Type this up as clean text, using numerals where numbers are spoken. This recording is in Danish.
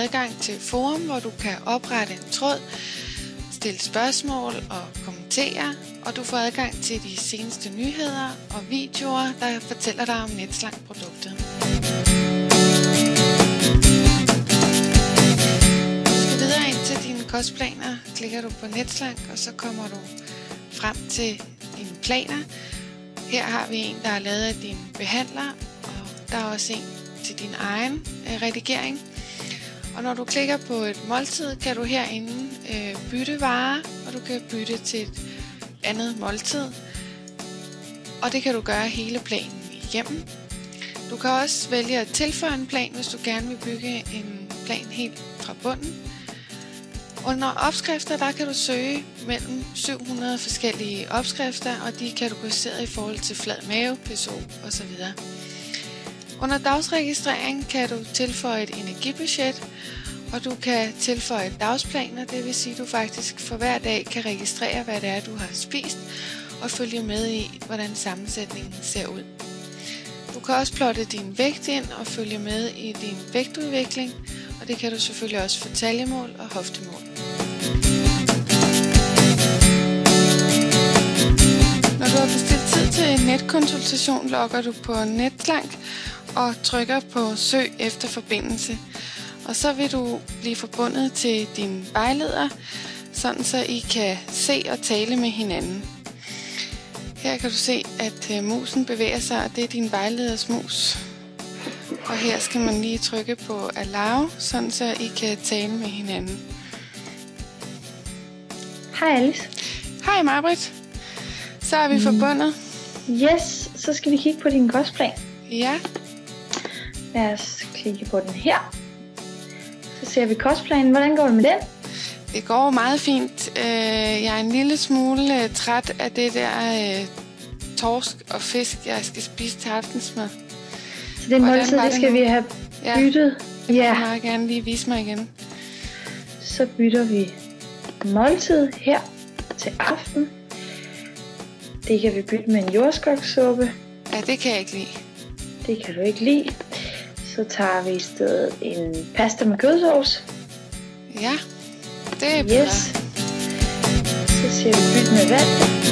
adgang til forum, hvor du kan oprette en tråd, stille spørgsmål og kommentere, og du får adgang til de seneste nyheder og videoer, der fortæller dig om Netslang-produktet. Du skal videre ind til dine kostplaner, klikker du på Netslang, og så kommer du frem til dine planer. Her har vi en, der er lavet af din behandler, og der er også en til din egen redigering. Og når du klikker på et måltid, kan du herinde bytte varer, og du kan bytte til et andet måltid. Og det kan du gøre hele planen igennem. Du kan også vælge at tilføje en plan, hvis du gerne vil bygge en plan helt fra bunden. Under opskrifter, der kan du søge mellem 700 forskellige opskrifter, og de er kategoriseret i forhold til flad mave, PSO osv. Under dagsregistrering kan du tilføje et energibudget, og du kan tilføje dagsplaner, det vil sige, at du faktisk for hver dag kan registrere, hvad det er, du har spist, og følge med i, hvordan sammensætningen ser ud. Du kan også plotte din vægt ind og følge med i din vægtudvikling, og det kan du selvfølgelig også for taljemål og hoftemål. Når du har bestilt tid til en netkonsultation, logger du på Netslang og trykker på Søg efter forbindelse. Og så vil du blive forbundet til din vejleder, sådan så I kan se og tale med hinanden. Her kan du se, at musen bevæger sig, og det er din vejleders mus. Og her skal man lige trykke på Allow, sådan så I kan tale med hinanden. Hej Alice. Hej Maj-Britt. Så er vi forbundet. Yes, så skal vi kigge på din kostplan. Ja. Lad os klikke på den her. Så ser vi kostplanen. Hvordan går det med den? Det går meget fint. Jeg er en lille smule træt af det der torsk og fisk, jeg skal spise til aftensmad. Så det måltid, det skal vi have byttet. Det vil jeg meget gerne lige vise mig igen. Så bytter vi måltid her til aften. Det kan vi bytte med en jordskogssuppe. Ja, det kan jeg ikke lide. Det kan du ikke lide. Så tager vi i stedet en pasta med kødsovs. Ja, det er bedre. Yes. Så siger vi bytte med vand.